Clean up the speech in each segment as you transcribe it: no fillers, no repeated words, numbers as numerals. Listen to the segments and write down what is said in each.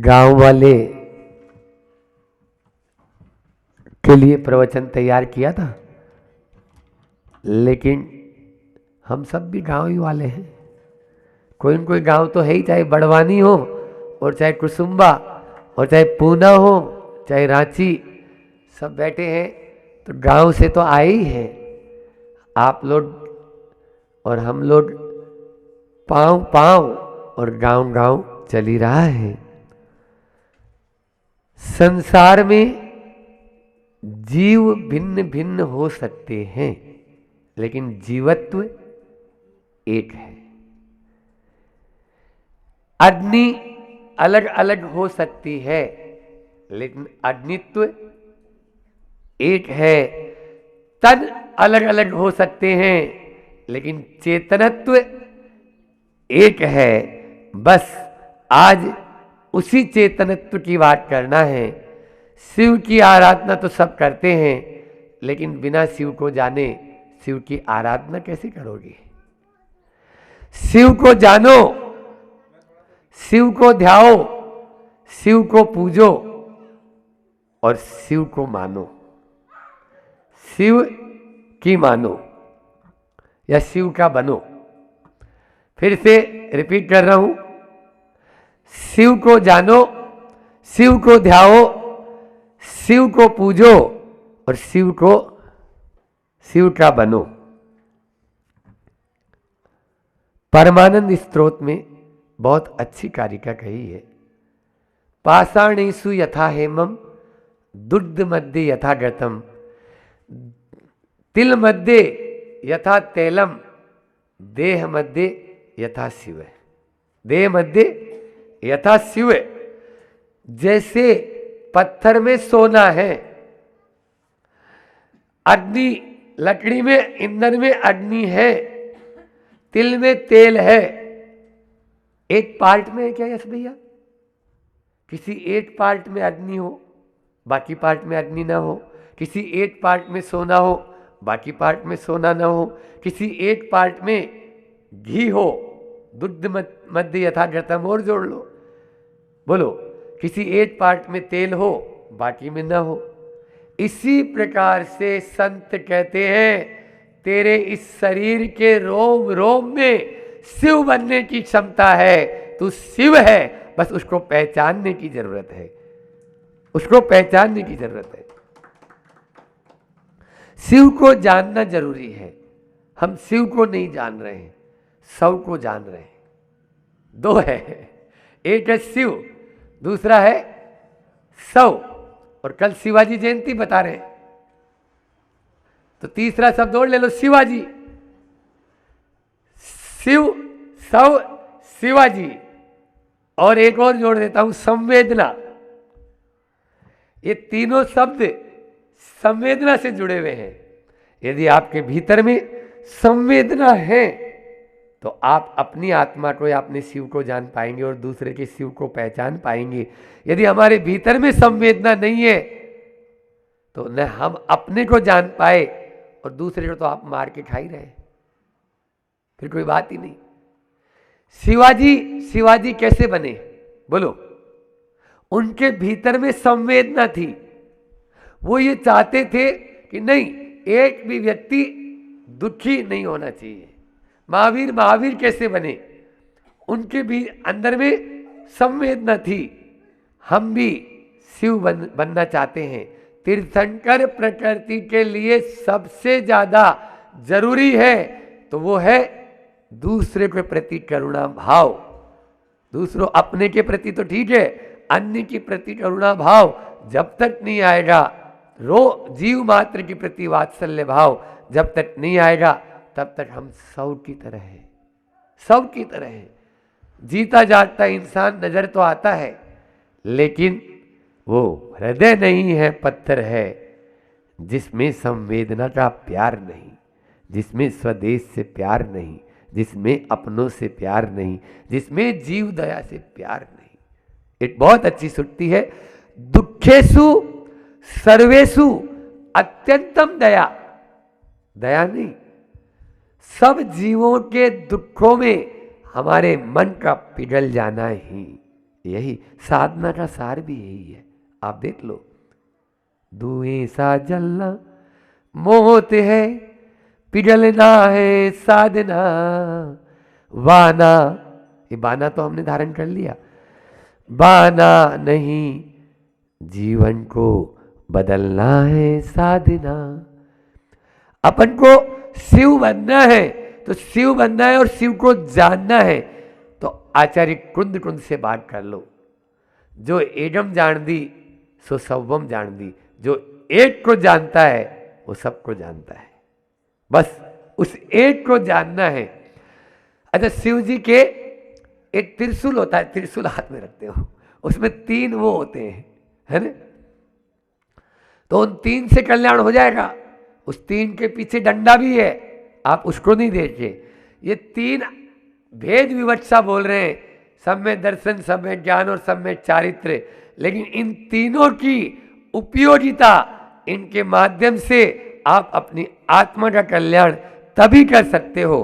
गांव वाले के लिए प्रवचन तैयार किया था, लेकिन हम सब भी गांव ही वाले हैं। कोई न कोई गांव तो है ही, चाहे बड़वानी हो और चाहे कुसुम्बा और चाहे पूना हो चाहे रांची, सब बैठे हैं तो गांव से तो आए ही हैं। आप लोग और हम लोग पांव पांव और गांव गांव चल ही रहा है। संसार में जीव भिन्न भिन्न हो सकते हैं, लेकिन जीवत्व एक है। अग्नि अलग अलग हो सकती है, लेकिन अग्नित्व एक है। तन अलग अलग हो सकते हैं, लेकिन चेतनत्व एक है। बस आज उसी चेतनत्व की बात करना है। शिव की आराधना तो सब करते हैं, लेकिन बिना शिव को जाने शिव की आराधना कैसे करोगे? शिव को जानो, शिव को ध्याओ, शिव को पूजो और शिव को मानो। शिव की मानो या शिव का बनो। फिर से रिपीट कर रहा हूं, शिव को जानो, शिव को ध्याओ, शिव को पूजो और शिव का बनो। परमानंद स्तोत्र में बहुत अच्छी कारिका कही है। पाषाणेषु यथा हेमम, दुग्ध मध्य यथा घृतम, तिल मध्य यथा तैलम, देह मध्य यथा शिव। देह मध्य यथा शिव। जैसे पत्थर में सोना है, अग्नि लकड़ी में, ईंधन में अग्नि है, तिल में तेल है। एक पार्ट में है क्या यश भैया? किसी एक पार्ट में अग्नि हो, बाकी पार्ट में अग्नि ना हो। किसी एक पार्ट में सोना हो, बाकी पार्ट में सोना ना हो। किसी एक पार्ट में घी हो, दुग्ध मध्य यथा घृतम, और जोड़ लो, बोलो। किसी एक पार्ट में तेल हो, बाकी में ना हो। इसी प्रकार से संत कहते हैं तेरे इस शरीर के रोम रोम में शिव बनने की क्षमता है। तू शिव है, बस उसको पहचानने की जरूरत है। उसको पहचानने की जरूरत है। शिव को जानना जरूरी है। हम शिव को नहीं जान रहे हैं, शव को जान रहे हैं। दो है, एक है शिव, दूसरा है शव। और कल शिवाजी जयंती बता रहे हैं, तो तीसरा शब्द और ले लो, शिवाजी। शिव, शव, शिवाजी। और एक और जोड़ देता हूं, संवेदना। ये तीनों शब्द संवेदना से जुड़े हुए हैं। यदि आपके भीतर में संवेदना है तो आप अपनी आत्मा को या अपने शिव को जान पाएंगे और दूसरे के शिव को पहचान पाएंगे। यदि हमारे भीतर में संवेदना नहीं है तो न हम अपने को जान पाए और दूसरे को तो आप मार के खा ही रहे, फिर कोई बात ही नहीं। शिवाजी कैसे बने बोलो? उनके भीतर में संवेदना थी। वो ये चाहते थे कि नहीं, एक भी व्यक्ति दुखी नहीं होना चाहिए। महावीर कैसे बने? उनके भी अंदर में संवेदना थी। हम भी शिव बनना चाहते हैं। तीर्थंकर प्रकृति के लिए सबसे ज्यादा जरूरी है तो वो है दूसरे के प्रति करुणा भाव। दूसरों, अपने के प्रति तो ठीक है, अन्य के प्रति करुणा भाव जब तक नहीं आएगा, जीव मात्र के प्रति वात्सल्य भाव जब तक नहीं आएगा, तब तक हम शव की तरह हैं। शव की तरह हैं। जीता जागता इंसान नजर तो आता है, लेकिन वो हृदय नहीं है, पत्थर है, जिसमें संवेदना का प्यार नहीं, जिसमें स्वदेश से प्यार नहीं, जिसमें अपनों से प्यार नहीं, जिसमें जीव दया से प्यार नहीं। एक बहुत अच्छी सुक्ति है, दुखेशु सर्वेशु अत्यंतम दया। दया नहीं, सब जीवों के दुखों में हमारे मन का पिघल जाना ही यही साधना का सार भी यही है। आप देख लो, धुएं सा जलना मोहत है, पिघलना है साधना, वाना, ये बाना तो हमने धारण कर लिया, बाना नहीं जीवन को बदलना है साधना। अपन को शिव बनना है तो शिव बनना है और शिव को जानना है तो आचार्य कुंद कुंद से बात कर लो। जो एगम जान दी सो सवम जान दी, जो एक को जानता है वो सबको जानता है, बस उस एक को जानना है। अच्छा, शिव जी के एक त्रिशूल होता है, त्रिशूल हाथ में रखते हो, उसमें 3 वो होते हैं, है ना? तो उन 3 से कल्याण हो जाएगा। उस 3 के पीछे डंडा भी है, आप उसको नहीं देखे। ये 3 भेद विवक्षा बोल रहे हैं, सब में दर्शन, सब में ज्ञान और सब में चारित्र। लेकिन इन तीनों की उपयोगिता, इनके माध्यम से आप अपनी आत्मा का कल्याण तभी कर सकते हो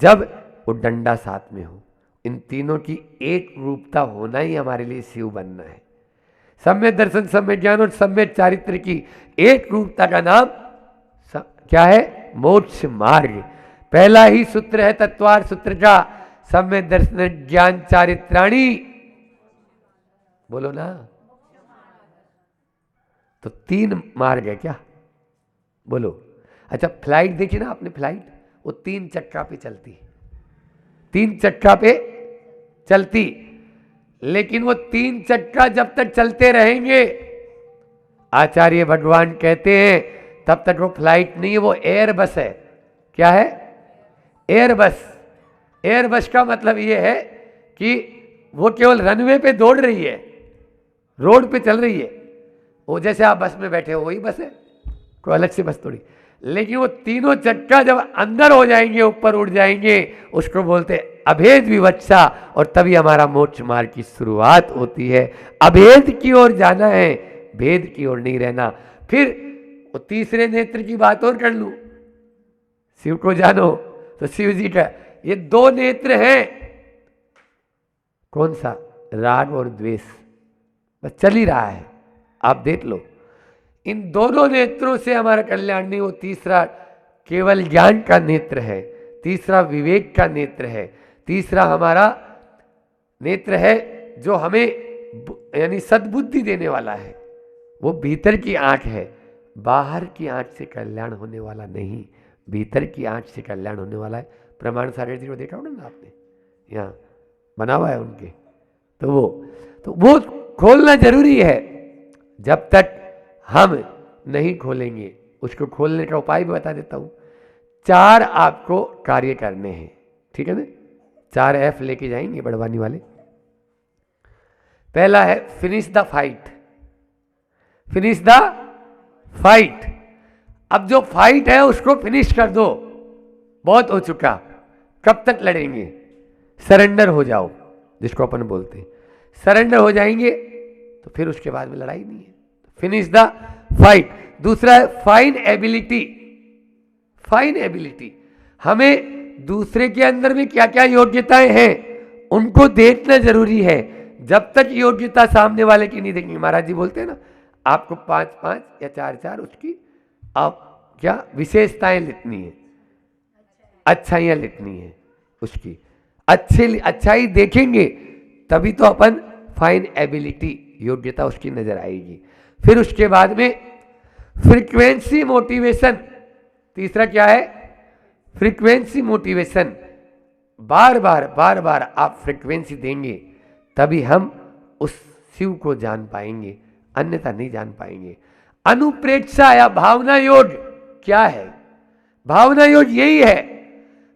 जब वो डंडा साथ में हो। इन तीनों की एक रूपता होना ही हमारे लिए शिव बनना है। सब में दर्शन, सब में ज्ञान और सब में चारित्र की एक रूपता का नाम क्या है? मोक्ष मार्ग। पहला ही सूत्र है तत्वार सूत्र का, सब में दर्शन ज्ञान चारित्राणी, बोलो ना। तो 3 मार्ग है क्या? बोलो। अच्छा, फ्लाइट देखी ना आपने? फ्लाइट वो 3 चक्का पे चलती, 3 चक्का पे चलती, लेकिन वो 3 चक्का जब तक चलते रहेंगे, आचार्य भगवान कहते हैं, तब तक वो फ्लाइट नहीं है, वो एयर बस है। क्या है? एयर बस। एयर बस का मतलब ये है कि वो केवल रनवे पे दौड़ रही है, रोड पे चल रही है। वो जैसे आप बस में बैठे हो वही बस है, कोई अलग से बस थोड़ी। लेकिन वो तीनों चक्का जब अंदर हो जाएंगे, ऊपर उड़ जाएंगे, उसको बोलते हैं अभेद विवक्षा, और तभी हमारा मोक्ष मार्ग की शुरुआत होती है। अभेद की ओर जाना है, भेद की ओर नहीं रहना। फिर वो तीसरे नेत्र की बात और कर लूं, शिव को जानो तो शिव जी का ये 2 नेत्र हैं। कौन सा? राग और द्वेष, बस चल ही रहा है, आप देख लो। इन दोनों नेत्रों से हमारा कल्याण नहीं हो। तीसरा केवल ज्ञान का नेत्र है, तीसरा विवेक का नेत्र है, तीसरा हमारा नेत्र है जो हमें यानी सद्बुद्धि देने वाला है। वो भीतर की आंख है, बाहर की आंख से कल्याण होने वाला नहीं, भीतर की आंख से कल्याण होने वाला है। प्रमाण सागर जी को देखा होगा ना आपने, यहाँ बना हुआ है उनके। तो वो खोलना जरूरी है। जब तक हम नहीं खोलेंगे, उसको खोलने का उपाय भी बता देता हूं। 4 आपको कार्य करने हैं, ठीक है ना? 4 F लेके जाएंगे बड़वानी वाले। पहला है finish the fight. Finish the fight. अब जो फाइट है उसको फिनिश कर दो, बहुत हो चुका, कब तक लड़ेंगे? सरेंडर हो जाओ, जिसको अपन बोलते हैं। सरेंडर हो जाएंगे तो फिर उसके बाद में लड़ाई नहीं है। Finish the fight. दूसरा है फाइन एबिलिटी। फाइन एबिलिटी, हमें दूसरे के अंदर में क्या क्या योग्यताएं हैं उनको देखना जरूरी है। जब तक योग्यता सामने वाले की नहीं देखेंगे, महाराज जी बोलते हैं ना, आपको 5-5 या 4-4 उसकी आप क्या विशेषताएं लिखनी है, अच्छाइयां लिखनी है उसकी। अच्छाई देखेंगे तभी तो अपन फाइन एबिलिटी, योग्यता उसकी नजर आएगी। फिर उसके बाद में फ्रीक्वेंसी मोटिवेशन। तीसरा क्या है? Frequency motivation. बार बार आप फ्रीक्वेंसी देंगे तभी हम उस शिव को जान पाएंगे, अन्यथा नहीं जान पाएंगे। अनुप्रेक्षा या भावना योग क्या है? भावना योग यही है,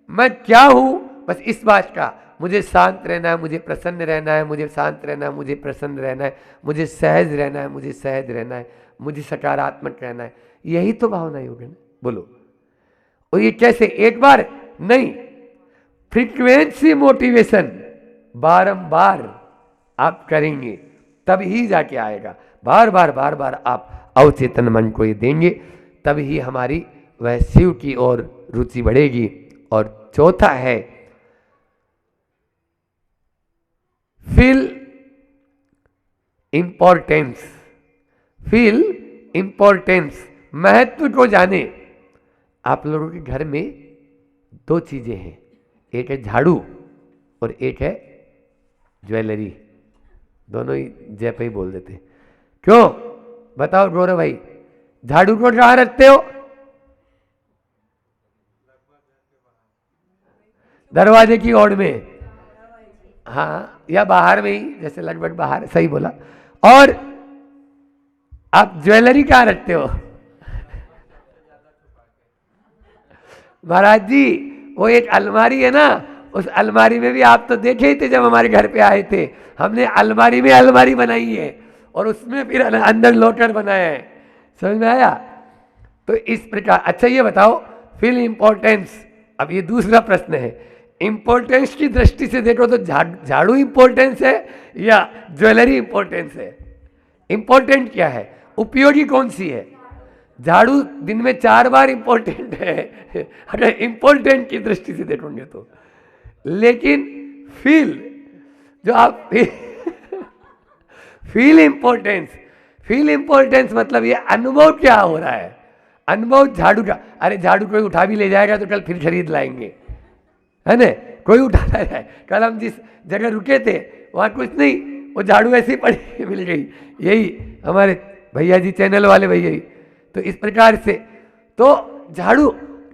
मैं क्या हूं, बस इस बात का, मुझे शांत रहना है, मुझे प्रसन्न रहना है, मुझे शांत रहना है, मुझे प्रसन्न रहना है, मुझे सहज रहना है, मुझे सहज रहना है, मुझे सकारात्मक रहना है। यही तो भावना योग है ना, बोलो। और ये कैसे? एक बार नहीं, फ्रीक्वेंसी मोटिवेशन बारंबार आप करेंगे तब ही जाके आएगा। बार बार आप अवचेतन मन को ये देंगे तब ही हमारी वह शिव की ओर रुचि बढ़ेगी। और चौथा है फिल इंपॉर्टेंस, फील इंपॉर्टेंस, महत्व को जाने। आप लोगों के घर में दो चीजें हैं, एक है झाड़ू और एक है ज्वेलरी। दोनों ही जय पे ही बोल देते हैं। क्यों बताओ गौरव भाई, झाड़ू को कहाँ रखते हो? दरवाजे की ओर में, हाँ, या बाहर में ही, जैसे लगभग बाहर, सही बोला। और आप ज्वेलरी कहाँ रखते हो? महाराज जी, वो एक अलमारी है ना, उस अलमारी में भी आप तो देखे ही थे जब हमारे घर पे आए थे, हमने अलमारी में अलमारी बनाई है और उसमें फिर अंदर लॉकर बनाया है। समझ में आया? तो इस प्रकार। अच्छा ये बताओ, फील इंपॉर्टेंस। अब ये दूसरा प्रश्न है, इंपॉर्टेंस की दृष्टि से देखो तो झाड़ू इंपॉर्टेंस है या ज्वेलरी इंपॉर्टेंस है? इंपॉर्टेंट क्या है, उपयोगी कौन सी है? झाड़ू दिन में 4 बार इंपॉर्टेंट है अगर इंपॉर्टेंट की दृष्टि से देखोगे तो। लेकिन फील, जो आप फील इंपॉर्टेंस, फील इंपॉर्टेंस मतलब ये अनुभव क्या हो रहा है, अनुभव झाड़ू का। अरे झाड़ू कोई उठा भी ले जाएगा तो कल फिर खरीद लाएंगे, है ना? कोई उठाता है। कल हम जिस जगह रुके थे वहाँ कुछ नहीं, वो झाड़ू ऐसी पड़ी मिल गई। यही हमारे भैया जी, चैनल वाले भैया जी। तो इस प्रकार से तो झाड़ू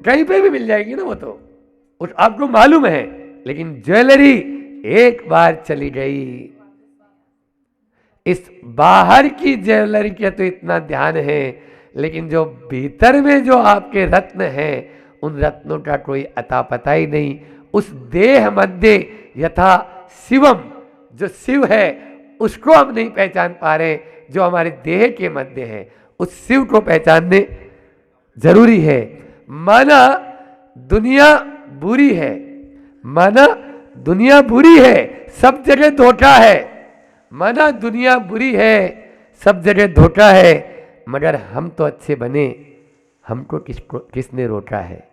कहीं पे भी मिल जाएगी ना, वो तो उस आपको मालूम है। लेकिन ज्वेलरी एक बार चली गई, इस बाहर की ज्वेलरी का तो इतना ध्यान है, लेकिन जो भीतर में जो आपके रत्न हैं, उन रत्नों का कोई अता पता ही नहीं। उस देह मध्य यथा शिवम, जो शिव है उसको हम नहीं पहचान पा रहे, जो हमारे देह के मध्य है उस शिव को पहचानने जरूरी है। माना दुनिया बुरी है, माना दुनिया बुरी है, सब जगह धोखा है। माना दुनिया बुरी है, सब जगह धोखा है, मगर हम तो अच्छे बने, हमको किसने रोका है?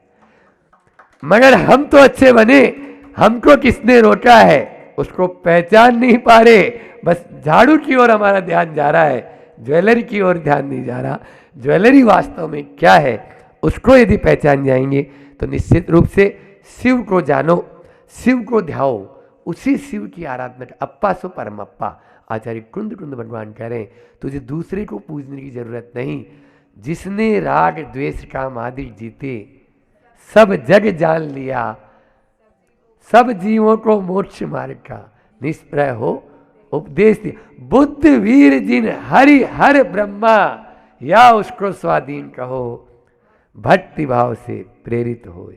मगर हम तो अच्छे बने, हमको किसने रोका है? उसको पहचान नहीं पा रहे। बस झाड़ू की ओर हमारा ध्यान जा रहा है, ज्वेलरी की ओर ध्यान नहीं जा रहा। ज्वेलरी वास्तव में क्या है, उसको यदि पहचान जाएंगे तो निश्चित रूप से शिव को जानो, शिव को ध्याओ, उसी शिव की आराधना। अप्पा सो परमप्पा, आचार्य कुंद कुंद भगवान कह रहे हैं, तुझे दूसरे को पूजने की जरूरत नहीं। जिसने राग द्वेष काम आदि जीते, सब जग जान लिया, सब जीवों को मोक्ष मार्ग का निष्प्रय हो उपदेश दिया। बुद्ध वीर जिन हरि हर ब्रह्मा, या उसको स्वाधीन कहो, भक्ति भाव से प्रेरित हो,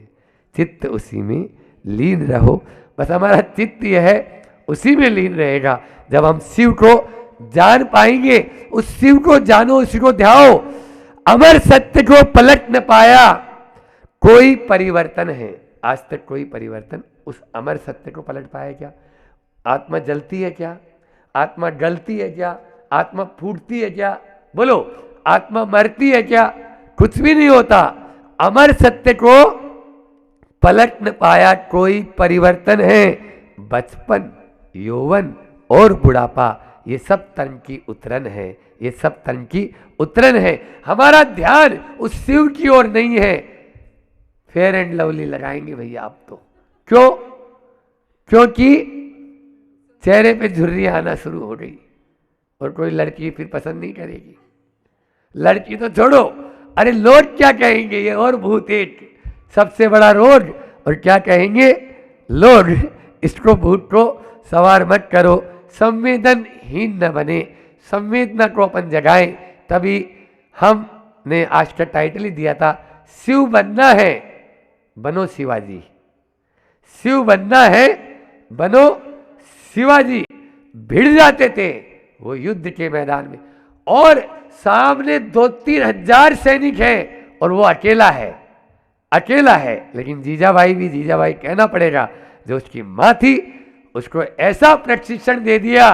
चित्त उसी में लीन रहो। बस हमारा चित्त यह है, उसी में लीन रहेगा। जब हम शिव को जान पाएंगे, उस शिव को जानो, उसी को ध्याओ। अमर सत्य को पलट न पाया कोई परिवर्तन है, आज तक कोई परिवर्तन उस अमर सत्य को पलट पाया क्या? आत्मा जलती है क्या? आत्मा गलती है क्या? आत्मा फूटती है क्या? बोलो, आत्मा मरती है क्या? कुछ भी नहीं होता। अमर सत्य को पलट न पाया कोई परिवर्तन है। बचपन, यौवन और बुढ़ापा, ये सब तन की उतरन है, ये सब तन की उतरन है। हमारा ध्यान उस शिव की ओर नहीं है। फेयर एंड लवली लगाएंगे भैया आप तो, क्यों? क्योंकि चेहरे पे झुर्रियां आना शुरू हो गई और कोई लड़की फिर पसंद नहीं करेगी। लड़की तो छोड़ो, अरे लोग क्या कहेंगे, ये और भूत एक सबसे बड़ा रोग। और क्या कहेंगे लोग, इसको भूत को सवार मत करो। संवेदनहीन न बने, संवेदना को अपन जगाएं। तभी हमने आज का टाइटल ही दिया था, शिव बनना है बनो शिवाजी, शिव बनना है बनो शिवाजी। भिड़ जाते थे वो युद्ध के मैदान में, और सामने 2-3 हजार सैनिक हैं और वो अकेला है, अकेला है। लेकिन जीजाबाई भी जीजाबाई कहना पड़ेगा, जो उसकी माँ थी उसको ऐसा प्रशिक्षण दे दिया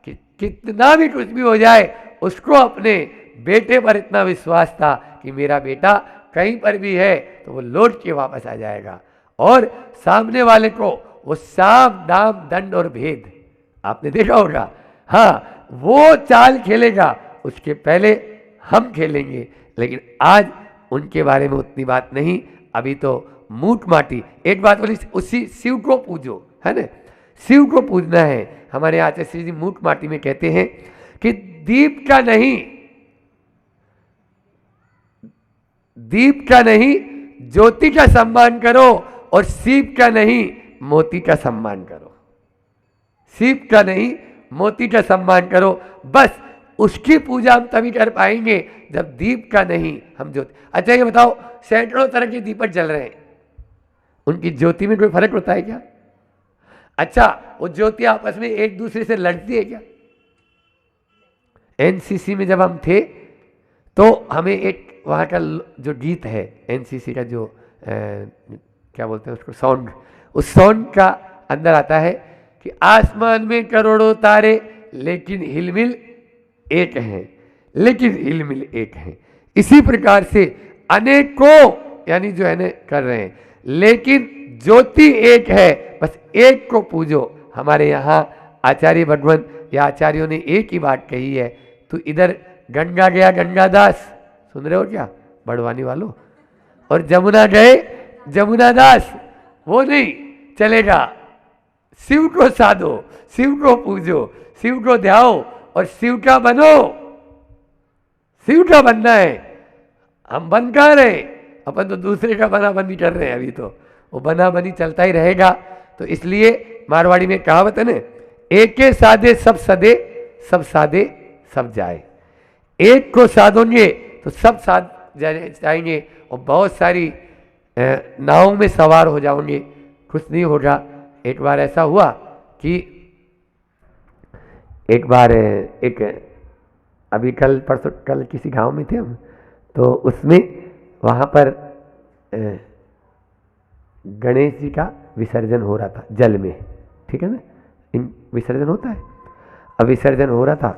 कि कितना भी कुछ भी हो जाए, उसको अपने बेटे पर इतना विश्वास था कि मेरा बेटा कहीं पर भी है तो वो लौट के वापस आ जाएगा। और सामने वाले को वो साम दाम दंड और भेद आपने देखा होगा, हाँ, वो चाल खेलेगा उसके पहले हम खेलेंगे। लेकिन आज उनके बारे में उतनी बात नहीं, अभी तो मूठ माटी। एक बात बोली, उसी शिव को पूजो, है ना, शिव को पूजना है। हमारे आचार्य श्री जी मूठ माटी में कहते हैं कि दीप का नहीं, दीप का नहीं ज्योति का सम्मान करो, और सीप का नहीं मोती का सम्मान करो। सीप का नहीं मोती का सम्मान करो। बस उसकी पूजा हम तभी कर पाएंगे जब दीप का नहीं हम ज्योति। अच्छा ये बताओ, सैकड़ों तरह के दीपक जल रहे हैं, उनकी ज्योति में कोई फर्क होता है क्या? अच्छा वो ज्योति आपस में एक दूसरे से लड़ती है क्या? एनसीसी में जब हम थे तो हमें एक वहाँ का जो गीत है एनसीसी का, जो क्या बोलते हैं उसको, साउंड, उस साउंड का अंदर आता है कि आसमान में करोड़ों तारे लेकिन हिलमिल एक हैं, लेकिन हिलमिल एक हैं। इसी प्रकार से अनेकों यानी जो है ना कर रहे हैं, लेकिन ज्योति एक है, बस एक को पूजो। हमारे यहाँ आचार्य भगवान या आचार्यों ने एक ही बात कही है, तो इधर गंगा गया गंगादास, सुन रहे हो क्या बड़वानी वालों, और जमुना गए जमुना दास, वो नहीं चलेगा। शिव को साधो, शिव को पूजो, शिव को ध्याओ और शिव का बनो। शिव का बनना है, हम बन कहाँ रहे, अपन तो दूसरे का बना बनी कर रहे हैं। अभी तो वो बना बनी चलता ही रहेगा। तो इसलिए मारवाड़ी में कहावत है ना, एक के साधे सब सदे, सब साधे सब जाए। एक को साधोगे तो सब साथ जाएंगे और बहुत सारी नावों में सवार हो जाओगे, कुछ नहीं होगा। एक बार ऐसा हुआ कि एक बार एक अभी कल परसों कल किसी गांव में थे हम, तो उसमें वहाँ पर गणेश जी का विसर्जन हो रहा था जल में, ठीक है ना, इन विसर्जन होता है। अब विसर्जन हो रहा था,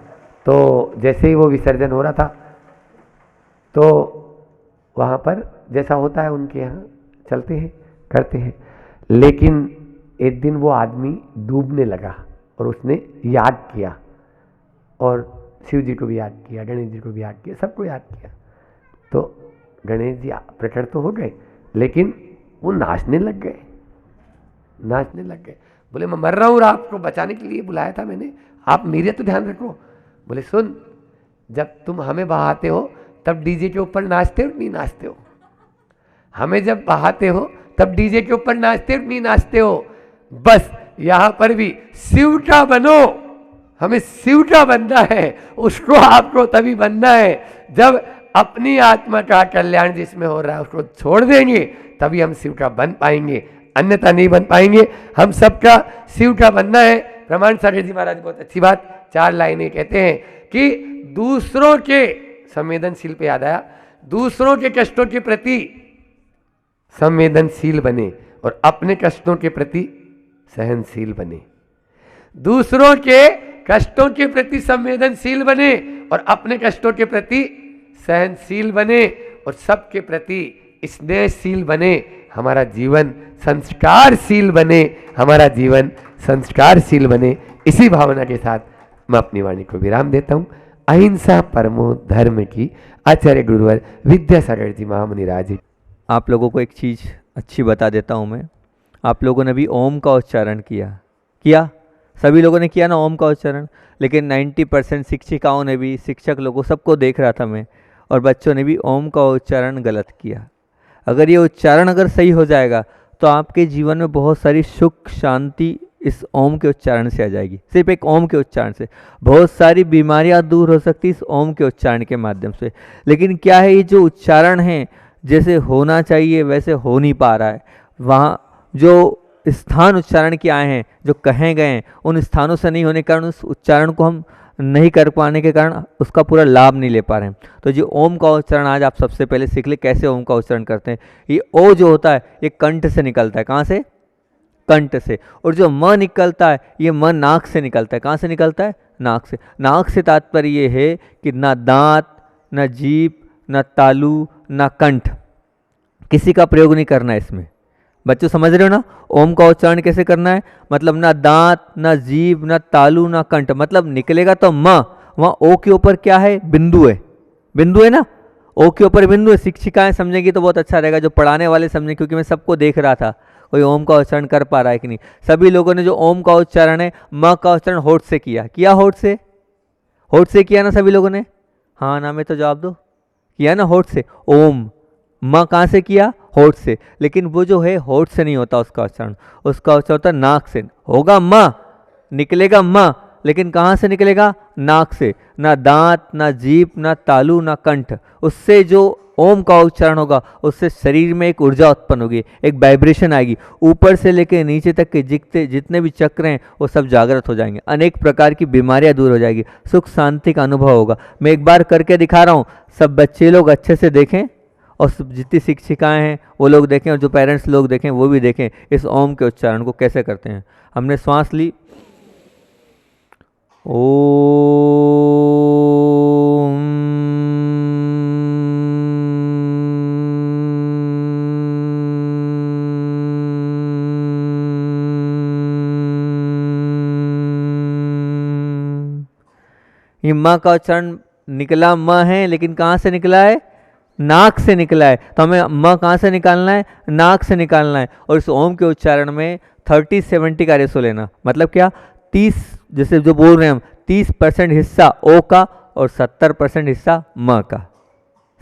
तो जैसे ही वो विसर्जन हो रहा था तो वहाँ पर जैसा होता है उनके यहाँ चलते हैं करते हैं, लेकिन एक दिन वो आदमी डूबने लगा और उसने याद किया, और शिव जी को भी याद किया, गणेश जी को भी याद किया, सबको याद किया। तो गणेश जी प्रकट तो हो गए, लेकिन वो नाचने लग गए, नाचने लग गए। बोले मैं मर रहा हूँ और आपको बचाने के लिए बुलाया था मैंने, आप मेरे तो ध्यान रखो। बोले सुन, जब तुम हमें बहाते हो तब डीजे के ऊपर नाचते हो नहीं नाचते हो? हमें जब बहाते हो तब डीजे के ऊपर नाचते हो नहीं नाचते हो? बस यहाँ पर भी शिव का बनो, हमें शिव का बनना है। उसको आपको तभी बनना है जब अपनी आत्मा का कल्याण जिसमें हो रहा है उसको छोड़ देंगे, तभी हम शिव का बन पाएंगे, अन्यथा नहीं बन पाएंगे। हम सबका शिव का बनना है। प्रमाण सागर जी महाराज बहुत अच्छी बात, 4 लाइनें कहते हैं कि दूसरों के, संवेदनशील पे याद आया, दूसरों के कष्टों के प्रति संवेदनशील बने और अपने कष्टों के प्रति सहनशील बने। दूसरों के कष्टों के प्रति संवेदनशील बने और अपने कष्टों के प्रति सहनशील बने और सबके प्रति स्नेहशील बने। हमारा जीवन संस्कारशील बने, हमारा जीवन संस्कारशील बने। इसी भावना के साथ मैं अपनी वाणी को विराम देता हूँ। अहिंसा परमो धर्म की आचार्य गुरुवर विद्यासागर जी महामुनि राज। आप लोगों को एक चीज़ अच्छी बता देता हूँ मैं। आप लोगों ने भी ओम का उच्चारण किया, सभी लोगों ने किया ना ओम का उच्चारण, लेकिन 90% शिक्षिकाओं ने भी, शिक्षक लोगों, सबको देख रहा था मैं, और बच्चों ने भी ओम का उच्चारण गलत किया। अगर ये उच्चारण अगर सही हो जाएगा तो आपके जीवन में बहुत सारी सुख शांति इस ओम के उच्चारण से आ जाएगी। सिर्फ एक ओम के उच्चारण से बहुत सारी बीमारियां दूर हो सकती इस ओम के उच्चारण के माध्यम से। लेकिन क्या है, ये जो उच्चारण है जैसे होना चाहिए वैसे हो नहीं पा रहा है। वहाँ जो स्थान उच्चारण के आए हैं, जो कहे गए हैं, उन स्थानों से नहीं होने के कारण उस उच्चारण को हम नहीं कर पाने के कारण उसका पूरा लाभ नहीं ले पा रहे हैं। तो जो ओम का उच्चारण आज आप सबसे पहले सीख ले कैसे ओम का उच्चारण करते हैं। ये ओ जो होता है ये कंठ से निकलता है। कहाँ से? कंठ से। और जो म निकलता है ये म नाक से निकलता है। कहाँ से निकलता है? नाक से। नाक से तात्पर्य ये है कि ना दांत, ना जीभ, ना तालू, ना कंठ, किसी का प्रयोग नहीं करना है इसमें। बच्चों समझ रहे हो ना, ओम का उच्चारण कैसे करना है? मतलब ना दांत, ना जीभ, ना तालु, ना कंठ, मतलब निकलेगा तो म, वहां ओ के ऊपर क्या है? बिंदु है, बिंदु है ना, ओ के ऊपर बिंदु है। शिक्षिकाएं समझेंगी तो बहुत अच्छा रहेगा, जो पढ़ाने वाले समझें, क्योंकि मैं सबको देख रहा था कोई ओम का उच्चारण कर पा रहा है कि नहीं। सभी लोगों ने जो ओम का उच्चारण है, म का उच्चारण होठ से किया होठ से, होठ से किया ना सभी लोगों ने? हाँ ना में तो जवाब दो, किया ना होठ से। ओम म कहाँ से किया? होठ से। लेकिन वो जो है होठ से नहीं होता उसका उच्चारण, उसका उच्चारण होता है नाक से। होगा म, निकलेगा म, लेकिन कहाँ से निकलेगा? नाक से। ना दांत, ना जीभ, ना तालु, ना कंठ, उससे जो ओम का उच्चारण होगा उससे शरीर में एक ऊर्जा उत्पन्न होगी, एक वाइब्रेशन आएगी, ऊपर से लेकर नीचे तक के जितने भी चक्र हैं वो सब जागृत हो जाएंगे, अनेक प्रकार की बीमारियां दूर हो जाएगी, सुख शांति का अनुभव होगा। मैं एक बार करके दिखा रहा हूँ, सब बच्चे लोग अच्छे से देखें और जितनी शिक्षिकाएं हैं वो लोग देखें, और जो पेरेंट्स लोग देखें वो भी देखें इस ओम के उच्चारण को कैसे करते हैं। हमने श्वास ली, ये म का उच्चारण निकला म है, लेकिन कहाँ से निकला है? नाक से निकला है। तो हमें म कहाँ से निकालना है? नाक से निकालना है। और इस ओम के उच्चारण में 30-70 का रेशो लेना, मतलब क्या? 30, जैसे जो बोल रहे हैं हम, 30% हिस्सा ओ का और 70% हिस्सा म का।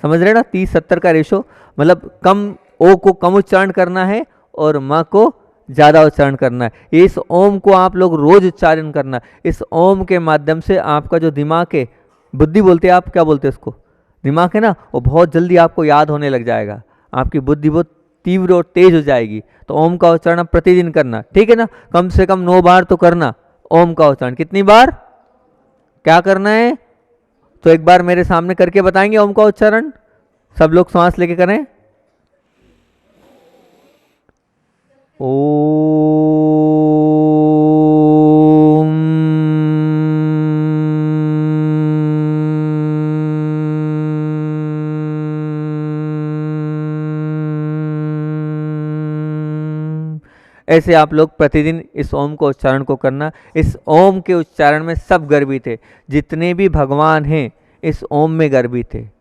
समझ रहे हैं ना? 30-70 का रेशो, मतलब कम ओ को कम उच्चारण करना है और म को ज़्यादा उच्चारण करना है। इस ओम को आप लोग रोज उच्चारण करना है। इस ओम के माध्यम से आपका जो दिमाग है, बुद्धि बोलते हैं आप, क्या बोलते हैं उसको? दिमाग है ना, वो बहुत जल्दी आपको याद होने लग जाएगा, आपकी बुद्धि बहुत तीव्र और तेज हो जाएगी। तो ओम का उच्चारण आप प्रतिदिन करना, ठीक है ना? कम से कम 9 बार तो करना ओम का उच्चारण। कितनी बार क्या करना है? तो एक बार मेरे सामने करके बताएंगे ओम का उच्चारण, सब लोग सांस लेके करें। ओम। ऐसे आप लोग प्रतिदिन इस ओम को उच्चारण को करना। इस ओम के उच्चारण में सब गर्भित है, जितने भी भगवान हैं इस ओम में गर्भित है,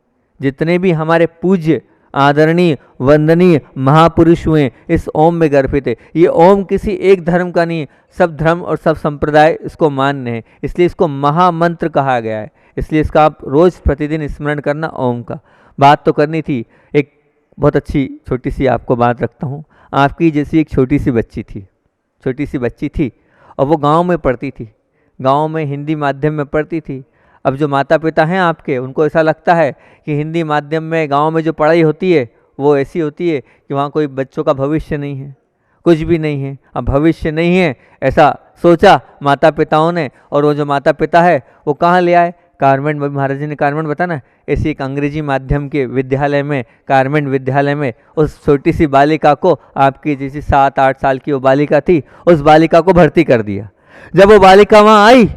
जितने भी हमारे पूज्य आदरणीय वंदनीय महापुरुष हुए इस ओम में गर्भित है। ये ओम किसी एक धर्म का नहीं है, सब धर्म और सब संप्रदाय इसको मान्य है, इसलिए इसको महामंत्र कहा गया है। इसलिए इसका आप रोज प्रतिदिन स्मरण करना ओम का। बात तो करनी थी, एक बहुत अच्छी छोटी सी आपको बात रखता हूँ। आपकी जैसी एक छोटी सी बच्ची थी और वो गांव में पढ़ती थी, गांव में हिंदी माध्यम में पढ़ती थी। अब जो माता पिता हैं आपके, उनको ऐसा लगता है कि हिंदी माध्यम में गांव में जो पढ़ाई होती है वो ऐसी होती है कि वहाँ कोई बच्चों का भविष्य नहीं है, कुछ भी नहीं है। अब भविष्य नहीं है ऐसा सोचा माता पिताओं ने, और वो जो माता पिता है वो कहाँ ले आए? कार्मेंट, महाराज जी ने कार्मेंट बताया ना, ऐसी एक अंग्रेजी माध्यम के विद्यालय में, कार्मेंट विद्यालय में उस छोटी सी बालिका को, आपकी जैसी 7-8 साल की वो बालिका थी, उस बालिका को भर्ती कर दिया। जब वो बालिका वहाँ आई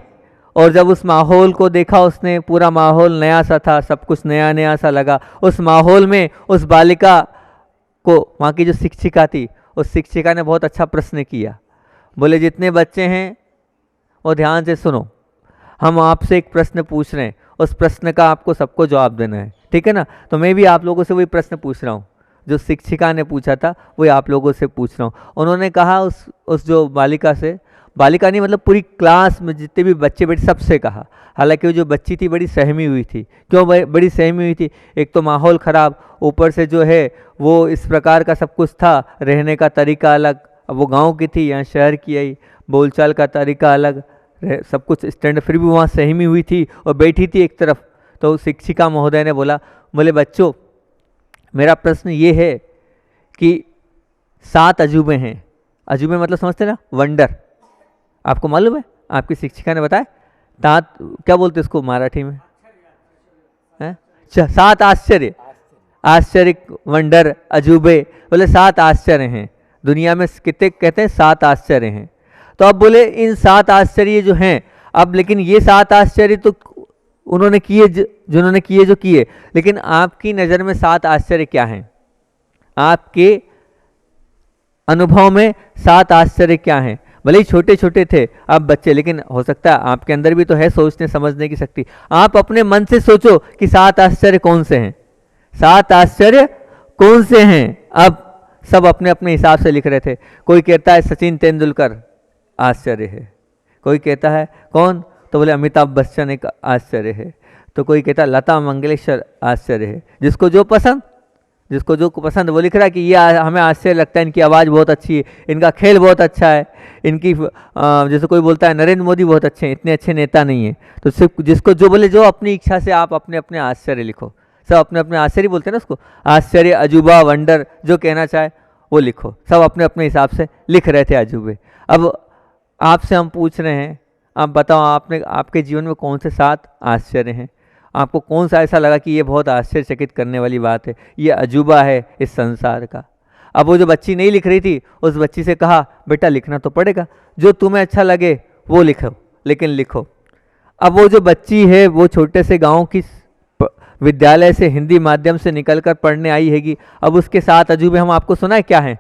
और जब उस माहौल को देखा उसने, पूरा माहौल नया सा था, सब कुछ नया नया सा लगा। उस माहौल में उस बालिका को वहाँ की जो शिक्षिका थी, उस शिक्षिका ने बहुत अच्छा प्रश्न किया। बोले जितने बच्चे हैं वो ध्यान से सुनो, हम आपसे एक प्रश्न पूछ रहे हैं, उस प्रश्न का आपको सबको जवाब देना है, ठीक है ना? तो मैं भी आप लोगों से वही प्रश्न पूछ रहा हूँ जो शिक्षिका ने पूछा था, वही आप लोगों से पूछ रहा हूँ। उन्होंने कहा उस जो बालिका से, बालिका नहीं मतलब पूरी क्लास में जितने भी बच्चे बैठे सबसे कहा, हालांकि वो जो बच्ची थी बड़ी सहमी हुई थी। क्यों बड़ी सहमी हुई थी? एक तो माहौल ख़राब, ऊपर से जो है वो इस प्रकार का सब कुछ था, रहने का तरीका अलग। अब वो गांव की थी, यहाँ शहर की आई, बोलचाल का तरीका अलग, सब कुछ स्टैंड, फिर भी वहाँ सहमी हुई थी और बैठी थी एक तरफ। तो शिक्षिका महोदय ने बोले बच्चों, मेरा प्रश्न ये है कि 7 अजूबे हैं। अजूबे मतलब समझते ना, वंडर, आपको मालूम है? आपकी शिक्षिका ने बताया। क्या बोलते इसको मराठी में? 7 आश्चर्य, आश्चर्य, वंडर, अजूबे। बोले 7 आश्चर्य हैं दुनिया में, कितने कहते हैं? 7 आश्चर्य हैं। तो अब बोले इन 7 आश्चर्य जो हैं, अब लेकिन ये 7 आश्चर्य तो उन्होंने किए, जिन्होंने किए जो किए, लेकिन आपकी नज़र में 7 आश्चर्य क्या हैं? आपके अनुभव में 7 आश्चर्य क्या हैं। भले ही छोटे छोटे थे आप बच्चे, लेकिन हो सकता है आपके अंदर भी तो है सोचने समझने की शक्ति। आप अपने मन से सोचो कि 7 आश्चर्य कौन से हैं, 7 आश्चर्य कौन से हैं। अब सब अपने अपने हिसाब से लिख रहे थे। कोई कहता है सचिन तेंदुलकर आश्चर्य है, कोई कहता है कौन, तो बोले अमिताभ बच्चन एक आश्चर्य है, तो कोई कहता है लता मंगेशकर आश्चर्य है। जिसको जो पसंद वो लिख रहा है कि ये हमें आश्चर्य लगता है, इनकी आवाज़ बहुत अच्छी है, इनका खेल बहुत अच्छा है, इनकी जैसे कोई बोलता है नरेंद्र मोदी बहुत अच्छे हैं, इतने अच्छे नेता नहीं है। तो सिर्फ जिसको जो बोले, जो अपनी इच्छा से आप अपने अपने आश्चर्य लिखो। सब अपने अपने आश्चर्य बोलते हैं ना उसको, आश्चर्य, अजूबा, वंडर, जो कहना चाहे वो लिखो। सब अपने अपने हिसाब से लिख रहे थे अजूबे। अब आपसे हम पूछ रहे हैं, आप बताओ आपके जीवन में कौन से 7 आश्चर्य हैं। आपको कौन सा ऐसा लगा कि ये बहुत आश्चर्यचकित करने वाली बात है, ये अजूबा है इस संसार का। अब वो जो बच्ची नहीं लिख रही थी, उस बच्ची से कहा बेटा लिखना तो पड़ेगा, जो तुम्हें अच्छा लगे वो लिखो, लेकिन लिखो। अब वो जो बच्ची है वो छोटे से गांव की विद्यालय से हिंदी माध्यम से निकलकर पढ़ने आई हैगी। अब उसके 7 अजूबे हम आपको सुना है क्या हैं,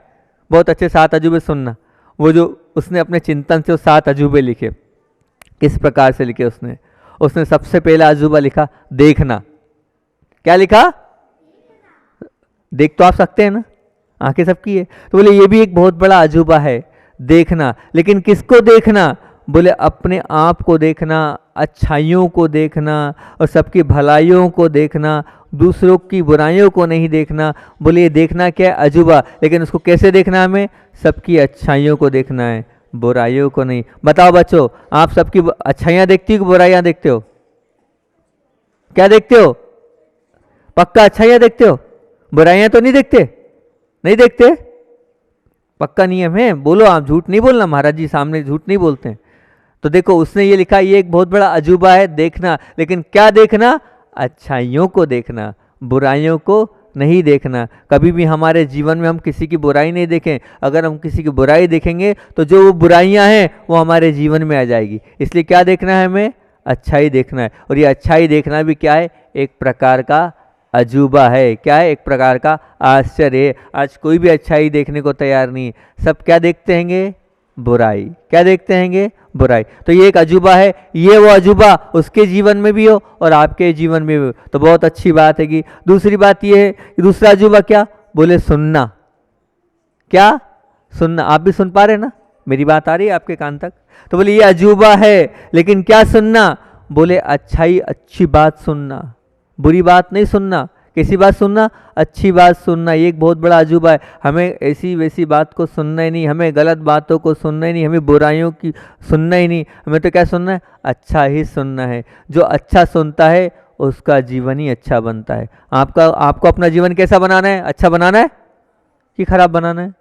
बहुत अच्छे 7 अजूबे सुनना। वो जो उसने अपने चिंतन से वो 7 अजूबे लिखे, किस प्रकार से लिखे उसने सबसे पहला अजूबा लिखा देखना। क्या लिखा? देख तो आप सकते हैं ना, आंखें सबकी है, तो बोले ये भी एक बहुत बड़ा अजूबा है देखना। लेकिन किसको देखना? बोले अपने आप को देखना, अच्छाइयों को देखना और सबकी भलाइयों को देखना, दूसरों की बुराइयों को नहीं देखना। बोले ये देखना क्या है? अजूबा। लेकिन उसको कैसे देखना है? हमें सबकी अच्छाइयों को देखना है, बुराइयों को नहीं। बताओ बच्चों, आप सबकी अच्छाइयाँ देखती हो कि बुराइयाँ देखते हो? क्या देखते हो? पक्का अच्छाइयाँ देखते हो, बुराइयाँ तो नहीं देखते? नहीं देखते? पक्का नियम है, बोलो आप, झूठ नहीं बोलना, महाराज जी सामने झूठ नहीं बोलते हैं। तो देखो उसने ये लिखा, ये एक बहुत बड़ा अजूबा है देखना। लेकिन क्या देखना? अच्छाइयों को देखना, बुराइयों को नहीं देखना। कभी भी हमारे जीवन में हम किसी की बुराई नहीं देखें। अगर हम किसी की बुराई देखेंगे तो जो वो बुराइयां हैं वो हमारे जीवन में आ जाएगी। इसलिए क्या देखना है? हमें अच्छाई देखना है। और ये अच्छाई देखना भी क्या है? एक प्रकार का अजूबा है। क्या है? एक प्रकार का आश्चर्य है। आज कोई भी अच्छाई देखने को तैयार नहीं है, सब क्या देखते हैंगे? बुराई। क्या देखते हैंगे? बुराई। तो ये एक अजूबा है। ये वो अजूबा उसके जीवन में भी हो और आपके जीवन में भी हो, तो बहुत अच्छी बात है। कि दूसरी बात ये है कि दूसरा अजूबा क्या? बोले सुनना। क्या? सुनना। आप भी सुन पा रहे हैं ना, मेरी बात आ रही है आपके कान तक? तो बोले ये अजूबा है, लेकिन क्या सुनना? बोले अच्छाई, अच्छी बात सुनना, बुरी बात नहीं सुनना। कैसी बात सुनना? अच्छी बात सुनना। ये एक बहुत बड़ा अजूबा है। हमें ऐसी वैसी बात को सुनना ही नहीं, हमें गलत बातों को सुनना ही नहीं, हमें बुराइयों की सुनना ही नहीं। हमें तो क्या सुनना है? अच्छा ही सुनना है। जो अच्छा सुनता है उसका जीवन ही अच्छा बनता है। आपको अपना जीवन कैसा बनाना है? अच्छा बनाना है कि खराब बनाना है?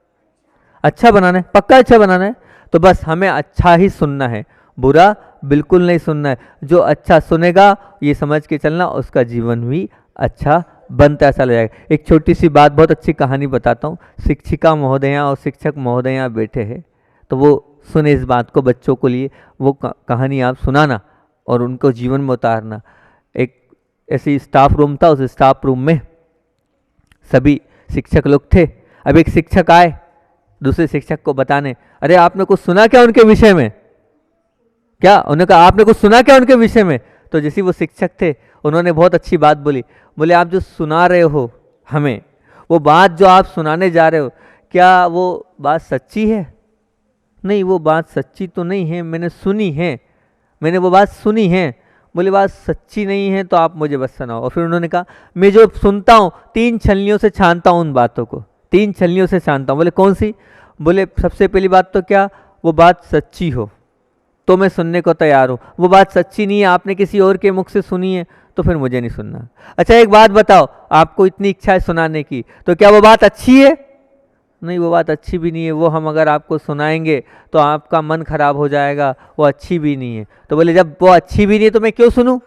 अच्छा बनाना है, पक्का अच्छा बनाना है। तो बस हमें अच्छा ही सुनना है, बुरा बिल्कुल नहीं सुनना है। जो अच्छा सुनेगा ये समझ के चलना, उसका जीवन भी अच्छा बनता चला जाएगा। एक छोटी सी बात, बहुत अच्छी कहानी बताता हूँ। शिक्षिका महोदया और शिक्षक महोदया बैठे हैं, तो वो सुने इस बात को बच्चों को लिए। वो कहानी आप सुनाना और उनको जीवन में उतारना। एक ऐसी स्टाफ रूम था, उस स्टाफ रूम में सभी शिक्षक लोग थे। अब एक शिक्षक आए दूसरे शिक्षक को बताने, अरे आपने कुछ सुना क्या उनके विषय में? क्या उन्होंने कहा, आपने कुछ सुना क्या उनके विषय में? तो जैसे वो शिक्षक थे उन्होंने बहुत अच्छी बात बोली। बोले आप जो सुना रहे हो हमें, वो बात जो आप सुनाने जा रहे हो, क्या वो बात सच्ची है? नहीं, वो बात सच्ची तो नहीं है, मैंने सुनी है, मैंने वो बात सुनी है। बोले बात सच्ची नहीं है तो आप मुझे बस सुनाओ। और फिर उन्होंने कहा, मैं जो सुनता हूँ 3 छलनियों से छानता हूँ उन बातों को, 3 छलनियों से छानता हूँ। बोले कौन सी? बोले सबसे पहली बात तो क्या, वो बात सच्ची हो तो मैं सुनने को तैयार हूँ। वो बात सच्ची नहीं है, आपने किसी और के मुख से सुनी है, तो फिर मुझे नहीं सुनना। अच्छा एक बात बताओ, आपको इतनी इच्छा है सुनाने की, तो क्या वो बात अच्छी है? नहीं, वो बात अच्छी भी नहीं है। वो हम अगर आपको सुनाएंगे तो आपका मन खराब हो जाएगा, वो अच्छी भी नहीं है। तो बोले जब वो अच्छी भी नहीं है तो मैं क्यों सुनूं?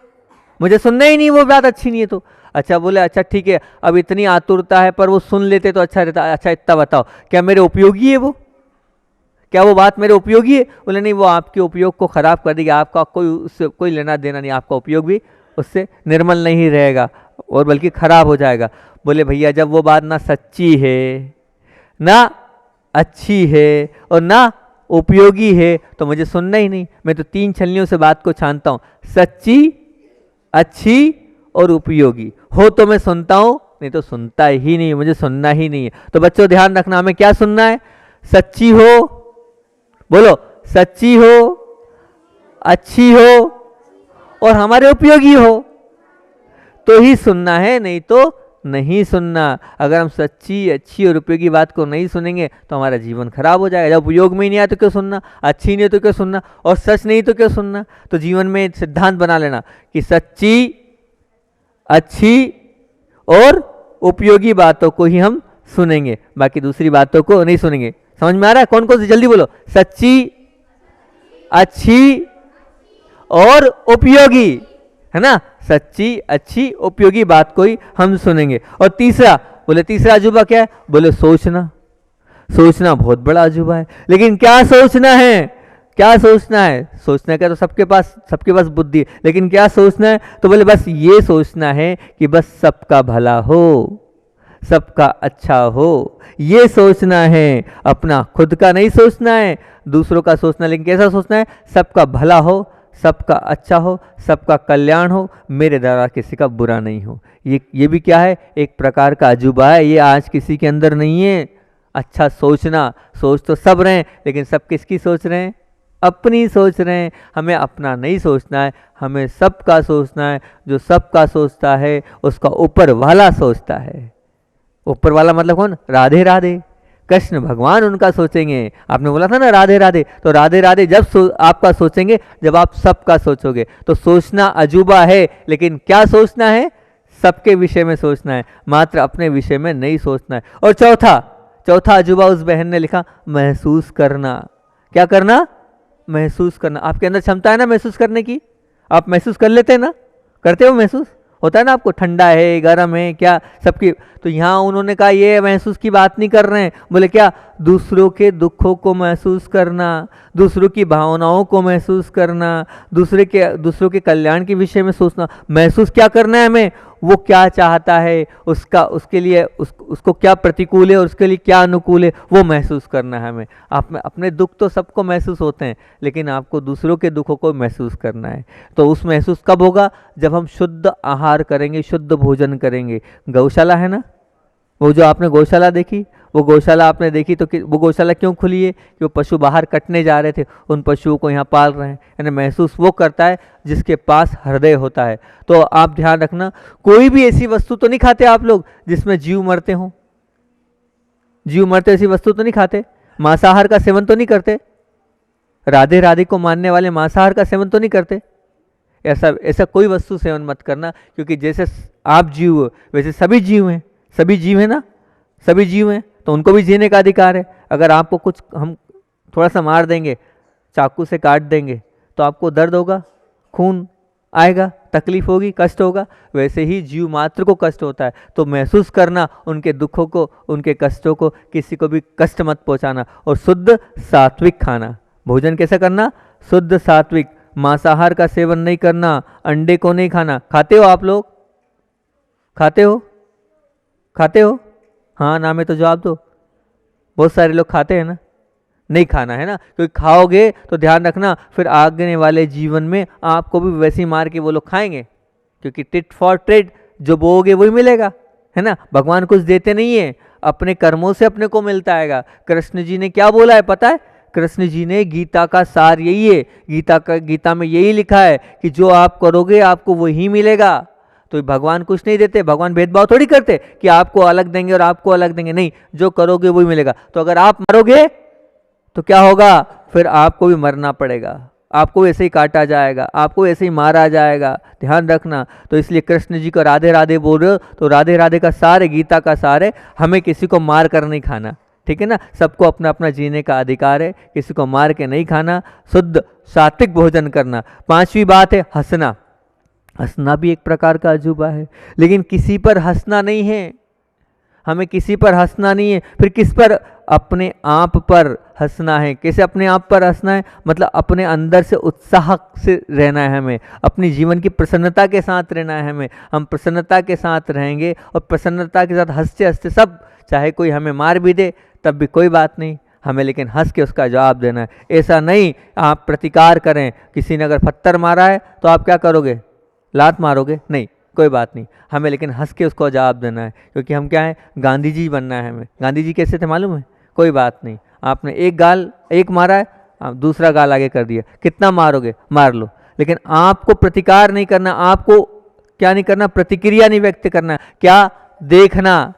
मुझे सुनना ही नहीं, वो बात अच्छी नहीं है तो। अच्छा बोले अच्छा ठीक है, अब इतनी आतुरता है पर वो सुन लेते तो अच्छा रहता। अच्छा इतना बताओ, क्या मेरे उपयोगी है वो? क्या वो बात मेरे उपयोगी है? बोले नहीं, वो आपके उपयोग को खराब कर देगी, आपका कोई उससे कोई लेना देना नहीं, आपका उपयोग भी उससे निर्मल नहीं रहेगा और बल्कि खराब हो जाएगा। बोले भैया जब वो बात ना सच्ची है ना अच्छी है और ना उपयोगी है तो मुझे सुनना ही नहीं। मैं तो 3 छलनियों से बात को छानता हूँ, सच्ची, अच्छी और उपयोगी हो तो मैं सुनता हूँ, नहीं तो सुनता ही नहीं, मुझे सुनना ही नहीं है। तो बच्चों ध्यान रखना, हमें क्या सुनना है? सच्ची हो, बोलो, सच्ची हो, अच्छी हो और हमारे उपयोगी हो तो ही सुनना है, नहीं तो नहीं सुनना। अगर हम सच्ची, अच्छी और उपयोगी बात को नहीं सुनेंगे तो हमारा जीवन खराब हो जाएगा। जब उपयोग में ही नहीं आया तो क्यों सुनना, अच्छी नहीं है तो क्यों सुनना, और सच नहीं तो क्यों सुनना। तो जीवन में सिद्धांत बना लेना कि सच्ची, अच्छी और उपयोगी बातों को ही हम सुनेंगे, बाकी दूसरी बातों को नहीं सुनेंगे। समझ में आ रहा है? कौन कौन सी, जल्दी बोलो। सच्ची, अच्छी और उपयोगी, है ना? सच्ची, अच्छी, उपयोगी बात को ही हम सुनेंगे। और तीसरा, बोले तीसरा अजूबा क्या है? बोले सोचना। सोचना बहुत बड़ा अजूबा है, लेकिन क्या सोचना है? क्या सोचना है? सोचना क्या, तो सबके पास बुद्धि है, लेकिन क्या सोचना है? तो बोले बस ये सोचना है कि बस सबका भला हो, सबका अच्छा हो, ये सोचना है। अपना खुद का नहीं सोचना है, दूसरों का सोचना, लेकिन कैसा सोचना है? सबका भला हो, सबका अच्छा हो, सबका कल्याण हो, मेरे द्वारा किसी का बुरा नहीं हो। ये भी क्या है? एक प्रकार का अजूबा है, ये आज किसी के अंदर नहीं है। अच्छा सोचना, सोच तो सब रहे हैं, लेकिन सब किसकी सोच रहे हैं? अपनी सोच रहे हैं। हमें अपना नहीं सोचना है, हमें सबका सोचना है। जो सबका सोचता है उसका ऊपर वाला सोचता है। ऊपर वाला मतलब कौन? राधे राधे, कृष्ण भगवान उनका सोचेंगे। आपने बोला था ना राधे राधे, तो राधे राधे जब आपका सोचेंगे, जब आप सबका सोचोगे। तो सोचना अजूबा है, लेकिन क्या सोचना है? सबके विषय में सोचना है, मात्र अपने विषय में नहीं सोचना है। और चौथा अजूबा उस बहन ने लिखा, महसूस करना। क्या करना? महसूस करना। आपके अंदर क्षमता है ना महसूस करने की? आप महसूस कर लेते हैं ना? करते हो महसूस? होता है ना आपको, ठंडा है, गर्म है, क्या सबकी। तो यहाँ उन्होंने कहा ये महसूस की बात नहीं कर रहे हैं। बोले क्या? दूसरों के दुखों को महसूस करना, दूसरों की भावनाओं को महसूस करना, दूसरों के कल्याण के विषय में सोचना। महसूस क्या करना है हमें? वो क्या चाहता है, उसके लिए उसको क्या प्रतिकूल है और उसके लिए क्या अनुकूल है, वो महसूस करना है हमें। अपने दुख तो सबको महसूस होते हैं, लेकिन आपको दूसरों के दुखों को महसूस करना है। तो उस महसूस कब होगा? जब हम शुद्ध आहार करेंगे, शुद्ध भोजन करेंगे। गौशाला है ना, वो जो आपने गौशाला देखी, वो गौशाला आपने देखी तो वो गौशाला क्यों खुली है? कि वो पशु बाहर कटने जा रहे थे, उन पशुओं को यहाँ पाल रहे हैं। यानी महसूस वो करता है जिसके पास हृदय होता है। तो आप ध्यान रखना, कोई भी ऐसी वस्तु तो नहीं खाते आप लोग जिसमें जीव मरते हों। जीव मरते ऐसी वस्तु तो नहीं खाते। मांसाहार का सेवन तो नहीं करते। राधे राधे को मानने वाले मांसाहार का सेवन तो नहीं करते। ऐसा कोई वस्तु सेवन मत करना, क्योंकि जैसे आप जीव हो वैसे सभी जीव हैं। सभी जीव है ना, सभी जीव हैं, तो उनको भी जीने का अधिकार है। अगर आपको कुछ हम थोड़ा सा मार देंगे, चाकू से काट देंगे, तो आपको दर्द होगा, खून आएगा, तकलीफ होगी, कष्ट होगा। वैसे ही जीव मात्र को कष्ट होता है। तो महसूस करना उनके दुखों को, उनके कष्टों को, किसी को भी कष्ट मत पहुंचाना। और शुद्ध सात्विक खाना, भोजन कैसा करना? शुद्ध सात्विक। मांसाहार का सेवन नहीं करना, अंडे को नहीं खाना। खाते हो आप लोग? खाते हो? खाते हो? हाँ ना में तो जवाब दो। बहुत सारे लोग खाते हैं ना। नहीं खाना है ना, क्योंकि खाओगे तो ध्यान रखना फिर आगे वाले जीवन में आपको भी वैसी मार के वो लोग खाएंगे, क्योंकि टिट फॉर ट्रेड, जो बोओगे वही मिलेगा, है ना। भगवान कुछ देते नहीं है, अपने कर्मों से अपने को मिलता है। कृष्ण जी ने क्या बोला है पता है? कृष्ण जी ने गीता का सार यही है, गीता में यही लिखा है कि जो आप करोगे आपको वही मिलेगा। तो भगवान कुछ नहीं देते, भगवान भेदभाव थोड़ी करते कि आपको अलग देंगे और आपको अलग देंगे, नहीं, जो करोगे वही मिलेगा। तो अगर आप मरोगे तो क्या होगा? फिर आपको भी मरना पड़ेगा, आपको ऐसे ही काटा जाएगा, आपको ऐसे ही मारा जाएगा। ध्यान रखना। तो इसलिए कृष्ण जी को राधे राधे बोल रहे हो तो राधे राधे का सार है, गीता का सार है, हमें किसी को मार कर नहीं खाना, ठीक है ना। सबको अपना अपना जीने का अधिकार है, किसी को मार के नहीं खाना, शुद्ध सात्विक भोजन करना। 5वीं बात है हंसना। हंसना भी एक प्रकार का अजूबा है, लेकिन किसी पर हंसना नहीं है, हमें किसी पर हंसना नहीं है। फिर किस पर? अपने आप पर हंसना है। कैसे अपने आप पर हंसना है? मतलब अपने अंदर से उत्साह से रहना है हमें, अपनी जीवन की प्रसन्नता के साथ रहना है हमें। हम प्रसन्नता के साथ रहेंगे और प्रसन्नता के साथ हंसते हंसते सब, चाहे कोई हमें मार भी दे तब भी कोई बात नहीं, हमें लेकिन हंस के उसका जवाब देना है। ऐसा नहीं आप प्रतिकार करें, किसी ने अगर पत्थर मारा है तो आप क्या करोगे, लात मारोगे, नहीं, कोई बात नहीं, हमें लेकिन हंस के उसको जवाब देना है, क्योंकि हम क्या है, गांधी जी बनना है हमें। गांधी जी कैसे थे मालूम है, कोई बात नहीं, आपने एक मारा है, आप दूसरा गाल आगे कर दिया, कितना मारोगे, मार लो, लेकिन आपको प्रतिकार नहीं करना, आपको क्या नहीं करना, प्रतिक्रिया नहीं व्यक्त करना, क्या देखना,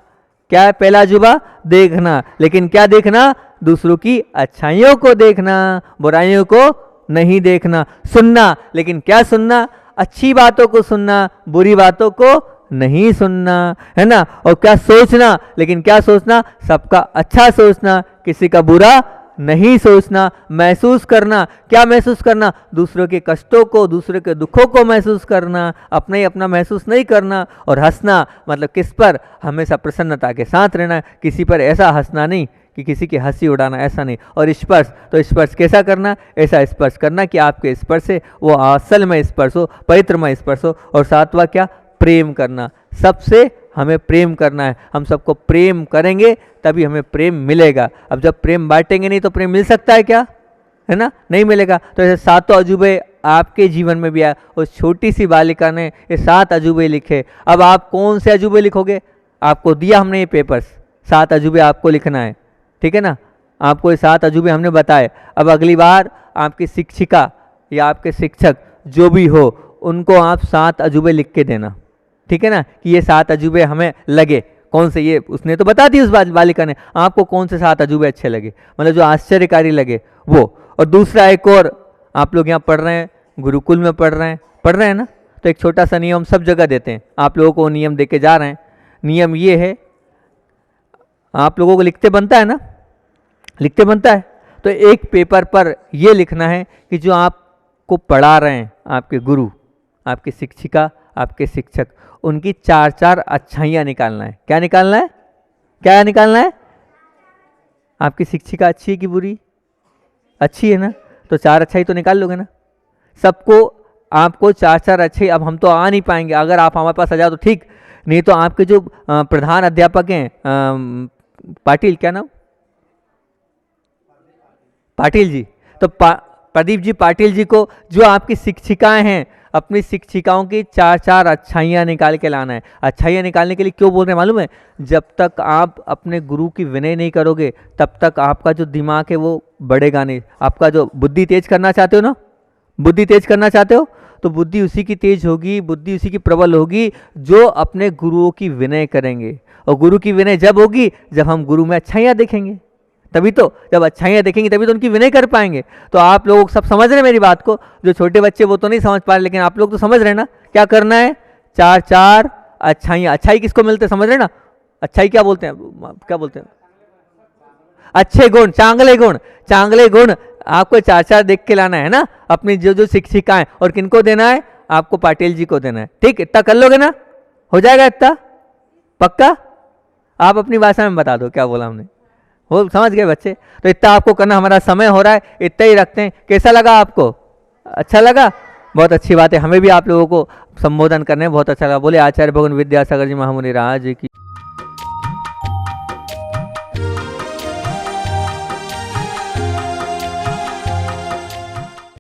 क्या है पहला अजूबा, देखना, लेकिन क्या देखना, दूसरों की अच्छाइयों को देखना, बुराइयों को नहीं देखना। सुनना, लेकिन क्या सुनना, अच्छी बातों को सुनना, बुरी बातों को नहीं सुनना, है ना। और क्या सोचना, लेकिन क्या सोचना, सबका अच्छा सोचना, किसी का बुरा नहीं सोचना। महसूस करना, क्या महसूस करना, दूसरों के कष्टों को, दूसरों के दुखों को महसूस करना, अपना ही अपना महसूस नहीं करना। और हंसना मतलब किस पर, हमेशा प्रसन्नता के साथ रहना, किसी पर ऐसा हंसना नहीं कि किसी की हंसी उड़ाना, ऐसा नहीं। और स्पर्श, तो स्पर्श कैसा करना, ऐसा स्पर्श करना कि आपके स्पर्श से वो असल में स्पर्श हो, पवित्रमय स्पर्श हो। और सातवां क्या, प्रेम करना, सबसे हमें प्रेम करना है, हम सबको प्रेम करेंगे तभी हमें प्रेम मिलेगा। अब जब प्रेम बांटेंगे नहीं तो प्रेम मिल सकता है क्या, है ना, नहीं मिलेगा। तो ऐसे सातों अजूबे आपके जीवन में भी आए। उस छोटी सी बालिका ने ये 7 अजूबे लिखे। अब आप कौन से अजूबे लिखोगे, आपको दिया हमने ये पेपर्स, 7 अजूबे आपको लिखना है, ठीक है ना, आपको ये 7 अजूबे हमने बताए। अब अगली बार आपकी शिक्षिका या आपके शिक्षक जो भी हो, उनको आप 7 अजूबे लिख के देना, ठीक है ना, कि ये 7 अजूबे हमें लगे, कौन से, ये उसने तो बता दी उस बालिका ने, आपको कौन से 7 अजूबे अच्छे लगे, मतलब जो आश्चर्यकारी लगे वो। और दूसरा एक और, आप लोग यहाँ पढ़ रहे हैं, गुरुकुल में पढ़ रहे हैं ना, तो एक छोटा सा नियम सब जगह देते हैं, आप लोगों को नियम दे के जा रहे हैं। नियम ये है, आप लोगों को लिखते बनता है ना, लिखते बनता है, तो एक पेपर पर ये लिखना है कि जो आपको पढ़ा रहे हैं, आपके गुरु, आपकी शिक्षिका, आपके शिक्षक, उनकी 4 अच्छाइयाँ निकालना है। क्या निकालना है, क्या निकालना है, आपकी शिक्षिका अच्छी है कि बुरी, अच्छी है ना, तो 4 अच्छाई तो निकाल लोगे ना। सबको आपको 4 अच्छाई, अब हम तो आ नहीं पाएंगे, अगर आप हमारे पास आ जाओ तो ठीक, नहीं तो आपके जो प्रधान अध्यापक हैं, पाटिल, क्या नाम, पाटिल जी, तो प्रदीप जी पाटिल जी को, जो आपकी शिक्षिकाएं हैं, अपनी शिक्षिकाओं की 4 अच्छाइयाँ निकाल के लाना है। अच्छाइयाँ निकालने के लिए क्यों बोल रहे हैं मालूम है, जब तक आप अपने गुरु की विनय नहीं करोगे तब तक आपका जो दिमाग है वो बढ़ेगा नहीं। आपका जो बुद्धि तेज करना चाहते हो ना, बुद्धि तेज करना चाहते हो, तो बुद्धि उसी की तेज होगी, बुद्धि उसी की प्रबल होगी जो अपने गुरुओं की विनय करेंगे। और गुरु की विनय जब होगी जब हम गुरु में अच्छाइयाँ देखेंगे, तभी तो, जब अच्छाइयाँ देखेंगे तभी तो उनकी विनय कर पाएंगे। तो आप लोग सब समझ रहे हैं मेरी बात को, जो छोटे बच्चे वो तो नहीं समझ पा रहे, लेकिन आप लोग तो समझ रहे हैं ना, क्या करना है, 4 अच्छाइयाँ। अच्छाई किसको मिलते समझ रहे हैं ना, अच्छाई क्या बोलते हैं, क्या बोलते हैं, अच्छे गुण, चांगले गुण, चांगले गुण आपको 4 देख के लाना है ना, अपनी जो जो शिक्षिकाएं, और किनको देना है, आपको पाटिल जी को देना है। ठीक, इतना कर लोगे ना, हो जाएगा इतना, पक्का। आप अपनी भाषा में बता दो क्या बोला हमने, वो समझ गए बच्चे। तो इतना आपको करना, हमारा समय हो रहा है, इतना ही रखते हैं। कैसा लगा आपको, अच्छा लगा, बहुत अच्छी बात है, हमें भी आप लोगों को संबोधन करने में बहुत अच्छा लगा। बोले आचार्य भगवान विद्यासागर जी महामुनि राज की।